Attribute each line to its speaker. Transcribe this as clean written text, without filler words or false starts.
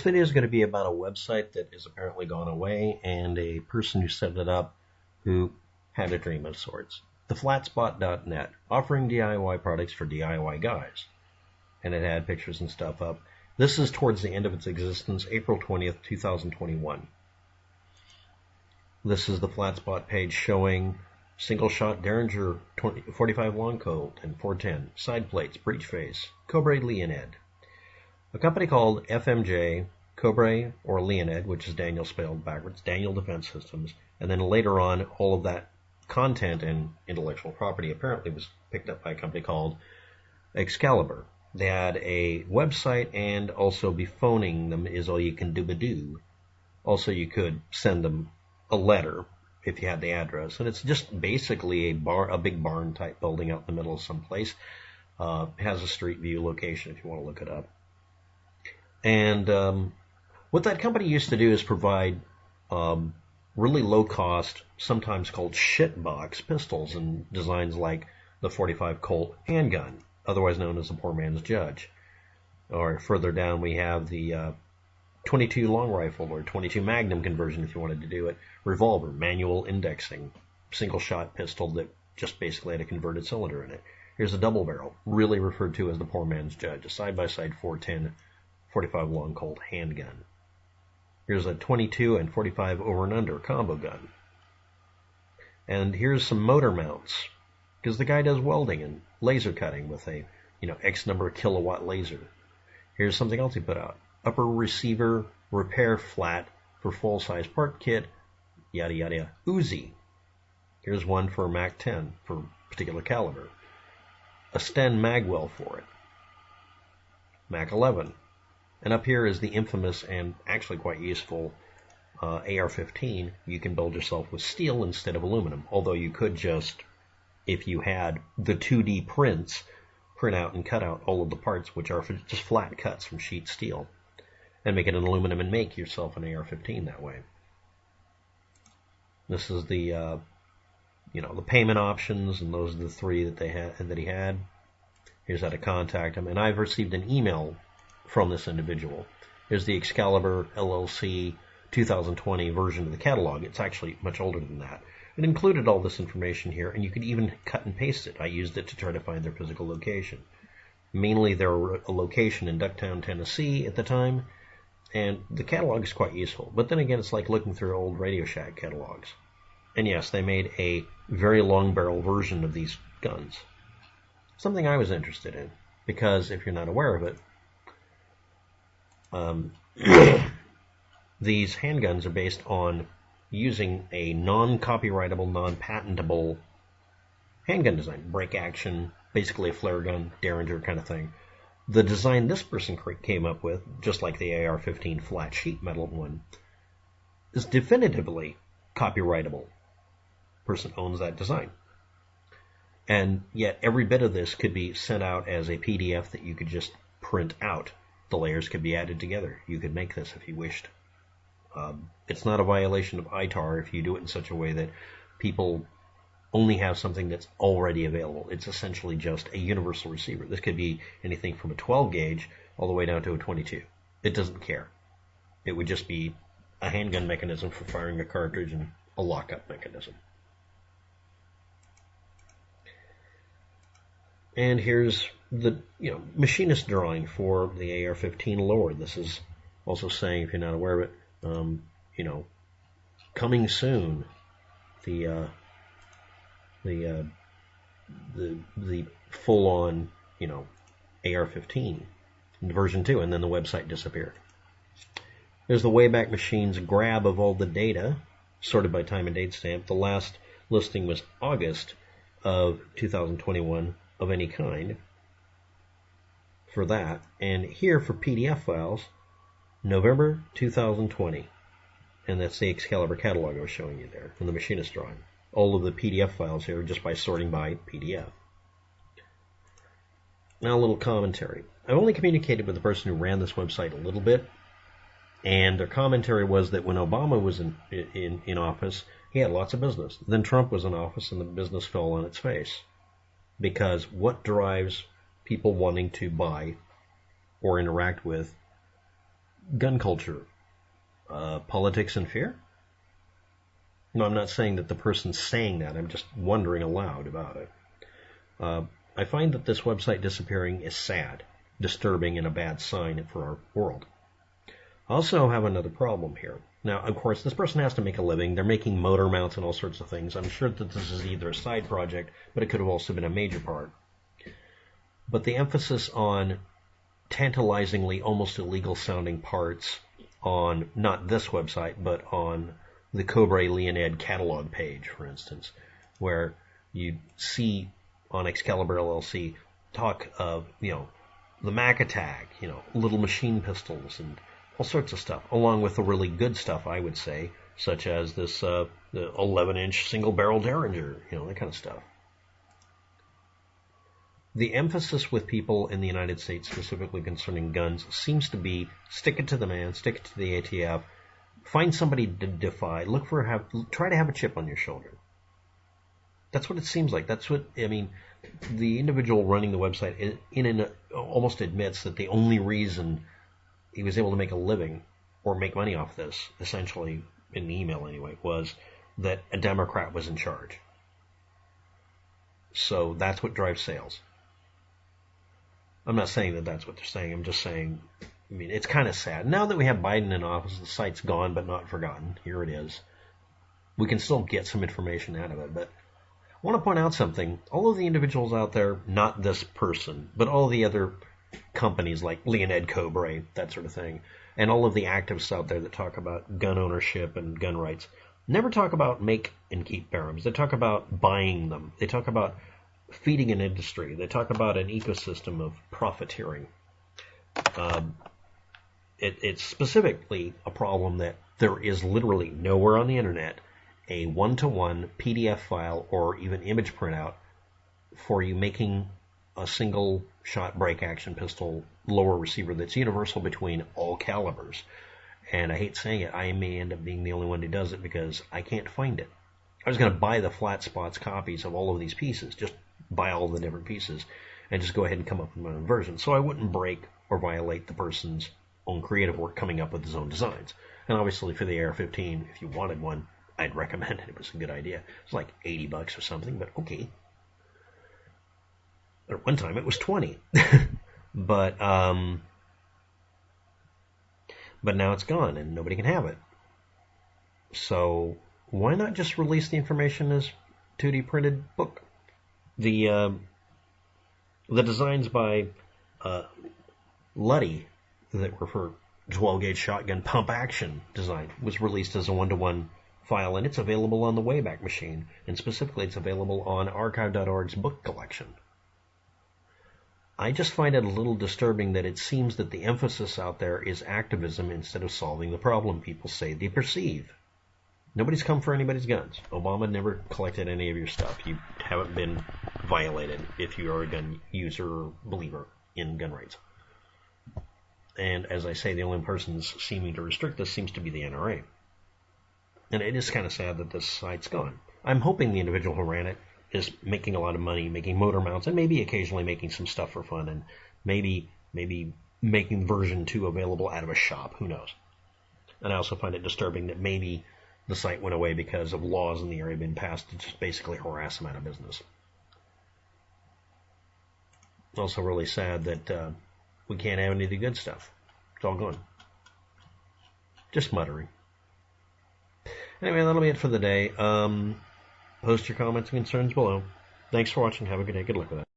Speaker 1: video is going to be about a website that has apparently gone away and a person who set it up who had a dream of sorts. Theflatspot.net, offering DIY products for DIY guys. And it had pictures and stuff up. This is towards the end of its existence, April 20th, 2021. This is the Flatspot page showing single-shot Derringer 45 long Colt and 410, side plates, breech face, Cobra Leonid. A company called FMJ, Cobra or Leonid, which is Daniel spelled backwards, Daniel Defense Systems, and then later on all of that content and intellectual property apparently was picked up by a company called Excalibur. They had a website, and also be phoning them is all you can do. Also, you could send them a letter if you had the address, and it's just basically a big barn type building out in the middle of some place. Has a street view location if you want to look it up. And what that company used to do is provide really low cost, sometimes called shitbox pistols and designs like the 45 Colt handgun, otherwise known as the poor man's Judge. Or further down we have the 22 long rifle or 22 Magnum conversion if you wanted to do it, revolver, manual indexing, single shot pistol that just basically had a converted cylinder in it. Here's a double barrel, really referred to as the poor man's Judge, a side-by-side 410 45 long Colt handgun. Here's a 22 and 45 over and under combo gun. And here's some motor mounts, because the guy does welding and laser cutting with a, X number of kilowatt laser. Here's something else he put out. Upper receiver repair flat for full-size part kit, yada yada yada. Uzi. Here's one for Mac 10 for particular caliber. A Sten magwell for it. Mac 11. And up here is the infamous and actually quite useful AR-15. You can build yourself with steel instead of aluminum. Although you could just, if you had the 2D prints, print out and cut out all of the parts, which are just flat cuts from sheet steel, and make it an aluminum and make yourself an AR-15 that way. This is the, the payment options, and those are the three that he had. Here's how to contact him, and I've received an email from this individual. Here's the Excalibur LLC 2020 version of the catalog. It's actually much older than that. It included all this information here, and you could even cut and paste it. I used it to try to find their physical location. Mainly their location in Ducktown, Tennessee at the time, and the catalog is quite useful. But then again, it's like looking through old Radio Shack catalogs. And yes, they made a very long barrel version of these guns. Something I was interested in, because if you're not aware of it, these handguns are based on using a non-copyrightable, non-patentable handgun design. Break action, basically a flare gun, Derringer kind of thing. The design this person came up with, just like the AR-15 flat sheet metal one, is definitively copyrightable. Person owns that design. And yet every bit of this could be sent out as a PDF that you could just print out. The layers could be added together. You could make this if you wished. It's not a violation of ITAR if you do it in such a way that people only have something that's already available. It's essentially just a universal receiver. This could be anything from a 12 gauge all the way down to a 22. It doesn't care. It would just be a handgun mechanism for firing a cartridge and a lockup mechanism. And here's the machinist drawing for the AR-15 lower. This is also saying, if you're not aware of it, coming soon. The full-on AR-15 version 2, and then the website disappeared. There's the Wayback Machine's grab of all the data, sorted by time and date stamp. The last listing was August of 2021 of any kind for that. And here for PDF files, November 2020. And that's the Excalibur catalog I was showing you there, from the machinist drawing. All of the PDF files here just by sorting by PDF. Now a little commentary. I've only communicated with the person who ran this website a little bit, and their commentary was that when Obama was in office, he had lots of business. Then Trump was in office and the business fell on its face. Because what drives people wanting to buy or interact with gun culture? Politics and fear? No, I'm not saying that the person's saying that. I'm just wondering aloud about it. I find that this website disappearing is sad, disturbing, and a bad sign for our world. I also have another problem here. Now, of course, this person has to make a living. They're making motor mounts and all sorts of things. I'm sure that this is either a side project, but it could have also been a major part. But the emphasis on tantalizingly almost illegal sounding parts on not this website, but on the Cobra Leonid catalog page, for instance, where you see on Excalibur LLC talk of, the Mac attack, little machine pistols and all sorts of stuff, along with the really good stuff, I would say, such as this the 11-inch single-barrel Derringer, that kind of stuff. The emphasis with people in the United States, specifically concerning guns, seems to be stick it to the man, stick it to the ATF, find somebody to defy, try to have a chip on your shoulder. That's what it seems like. That's what, the individual running the website almost admits that the only reason he was able to make a living or make money off this, essentially, in the email anyway, was that a Democrat was in charge. So that's what drives sales. I'm not saying that that's what they're saying. I'm just saying, it's kind of sad. Now that we have Biden in office, the site's gone but not forgotten. Here it is. We can still get some information out of it, but I want to point out something. All of the individuals out there, not this person, but all the other companies like Leonid Cobra, that sort of thing, and all of the activists out there that talk about gun ownership and gun rights, never talk about make and keep firearms. They talk about buying them. They talk about feeding an industry. They talk about an ecosystem of profiteering. It's specifically a problem that there is literally nowhere on the internet a one-to-one PDF file or even image printout for you making a single shot break action pistol lower receiver that's universal between all calibers. And I hate saying it, I may end up being the only one who does it because I can't find it. I was going to buy the Flat Spots copies of all of these pieces, just buy all the different pieces and just go ahead and come up with my own version, so I wouldn't break or violate the person's own creative work coming up with his own designs. And obviously for the AR-15, if you wanted one, I'd recommend it. It was a good idea. It's like $80 or something, but okay. At one time it was 20. But now it's gone and nobody can have it. So why not just release the information as 2D printed book? The designs by Luddy that were for 12-gauge shotgun pump action design was released as a one-to-one file, and it's available on the Wayback Machine, and specifically it's available on archive.org's book collection. I just find it a little disturbing that it seems that the emphasis out there is activism instead of solving the problem people say they perceive. Nobody's come for anybody's guns. Obama never collected any of your stuff. You haven't been violated if you are a gun user or believer in gun rights. And as I say, the only person seeming to restrict this seems to be the NRA. And it is kind of sad that this site's gone. I'm hoping the individual who ran it is making a lot of money, making motor mounts, and maybe occasionally making some stuff for fun, and maybe making version 2 available out of a shop. Who knows? And I also find it disturbing that maybe the site went away because of laws in the area being passed to just basically harass them out of business. It's also really sad that we can't have any of the good stuff. It's all gone. Just muttering. Anyway, that'll be it for the day. Post your comments and concerns below. Thanks for watching. Have a good day. Good luck with that.